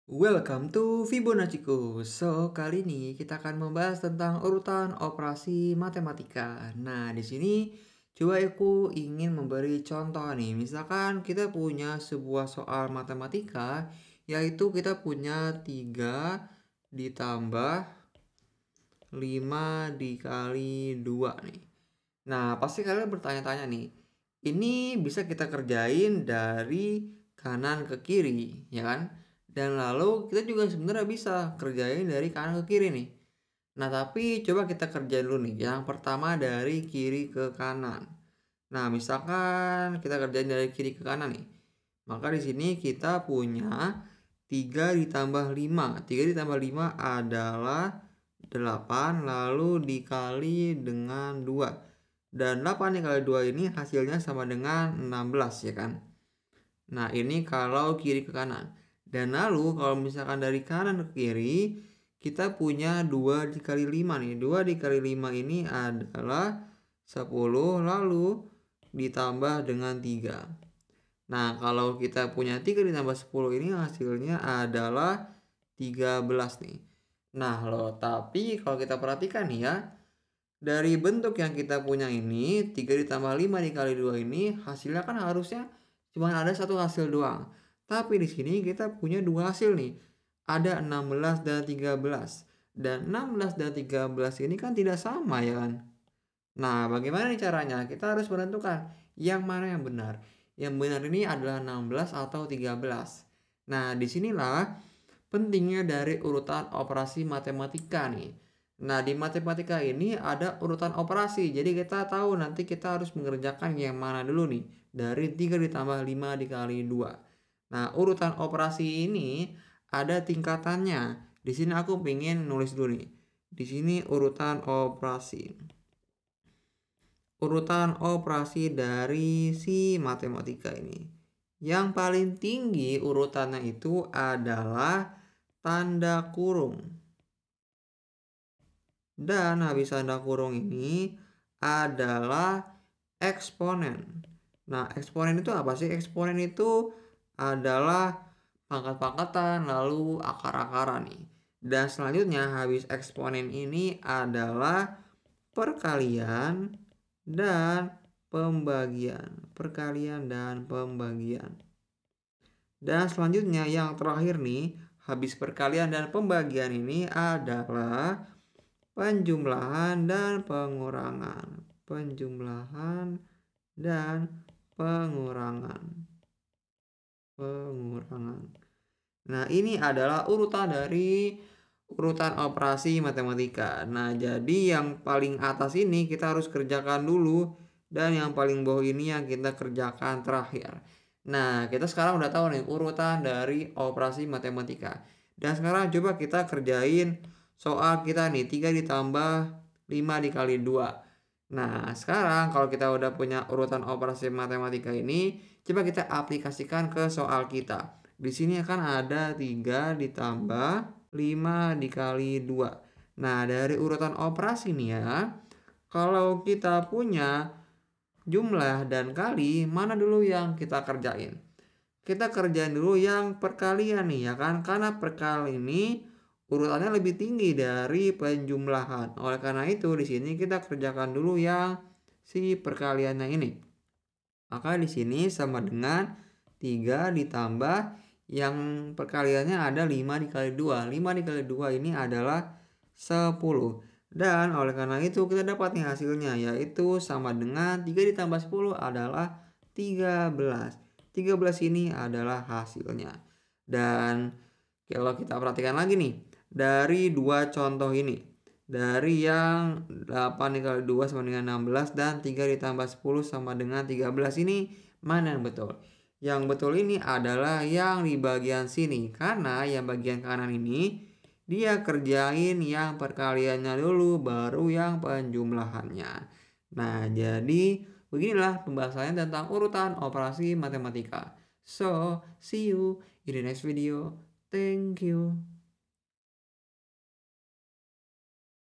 Welcome to Fibonacciku. So, kali ini kita akan membahas tentang urutan operasi matematika. Nah, di sini coba aku ingin memberi contoh nih. Misalkan kita punya sebuah soal matematika, yaitu kita punya 3 ditambah 5 dikali 2 nih. Nah, pasti kalian bertanya-tanya nih, ini bisa kita kerjain dari kanan ke kiri, ya kan? Dan lalu kita juga sebenarnya bisa kerjain dari kanan ke kiri nih. Nah, tapi coba kita kerjain dulu nih. Yang pertama dari kiri ke kanan. Nah, misalkan kita kerjain dari kiri ke kanan nih. Maka di sini kita punya 3 ditambah 5. 3 ditambah 5 adalah 8, lalu dikali dengan 2. Dan 8 dikali 2 ini hasilnya sama dengan 16, ya kan? Nah, ini kalau kiri ke kanan. Dan lalu kalau misalkan dari kanan ke kiri, kita punya 2 dikali 5 nih. 2 dikali 5 ini adalah 10, lalu ditambah dengan 3. Nah, kalau kita punya 3 ditambah 10 ini hasilnya adalah 13 nih. Nah, loh, tapi kalau kita perhatikan nih ya, dari bentuk yang kita punya ini, 3 ditambah 5 dikali 2 ini, hasilnya kan harusnya cuma ada satu hasil doang. Tapi di sini kita punya dua hasil nih. Ada 16 dan 13. Dan 16 dan 13 ini kan tidak sama ya kan? Nah, bagaimana nih caranya? Kita harus menentukan yang mana yang benar. Yang benar ini adalah 16 atau 13. Nah, disinilah pentingnya dari urutan operasi matematika nih. Nah, di matematika ini ada urutan operasi. Jadi kita tahu nanti kita harus mengerjakan yang mana dulu nih. Dari 3 ditambah 5 dikali 2. Nah, urutan operasi ini ada tingkatannya. Di sini aku pengen nulis dulu nih. Di sini urutan operasi. Urutan operasi dari si matematika ini. Yang paling tinggi urutannya itu adalah tanda kurung. Dan habis tanda kurung ini adalah eksponen. Nah, eksponen itu apa sih? Eksponen itu adalah pangkat-pangkatan lalu akar-akaran nih. Dan selanjutnya habis eksponen ini adalah perkalian dan pembagian. Perkalian dan pembagian. Dan selanjutnya yang terakhir nih, habis perkalian dan pembagian ini adalah penjumlahan dan pengurangan. Penjumlahan dan pengurangan. Pengurangan. Nah, ini adalah urutan dari urutan operasi matematika. Nah, jadi yang paling atas ini kita harus kerjakan dulu dan yang paling bawah ini yang kita kerjakan terakhir. Nah, kita sekarang udah tahu nih urutan dari operasi matematika. Dan sekarang coba kita kerjain soal kita nih 3 ditambah 5 dikali 2. Nah, sekarang kalau kita udah punya urutan operasi matematika ini, coba kita aplikasikan ke soal kita. Di sini akan ada 3 ditambah 5 dikali 2. Nah, dari urutan operasi nih ya, kalau kita punya jumlah dan kali, mana dulu yang kita kerjain? Kita kerjain dulu yang perkalian nih ya kan, karena perkalian ini urutannya lebih tinggi dari penjumlahan. Oleh karena itu di sini kita kerjakan dulu yang si perkaliannya ini. Maka di sini sama dengan 3 ditambah yang perkaliannya ada 5 dikali 2. 5 dikali 2 ini adalah 10. Dan oleh karena itu kita dapat nih hasilnya, yaitu sama dengan 3 ditambah 10 adalah 13. 13 ini adalah hasilnya. Dan kalau kita perhatikan lagi nih, dari dua contoh ini, dari yang 8 dikali 2 sama dengan 16 dan 3 ditambah 10 sama dengan 13 ini, mana yang betul? Yang betul ini adalah yang di bagian sini. Karena yang bagian kanan ini, dia kerjain yang perkaliannya dulu, baru yang penjumlahannya. Nah, jadi beginilah pembahasannya tentang urutan operasi matematika. So, see you in the next video. Thank you.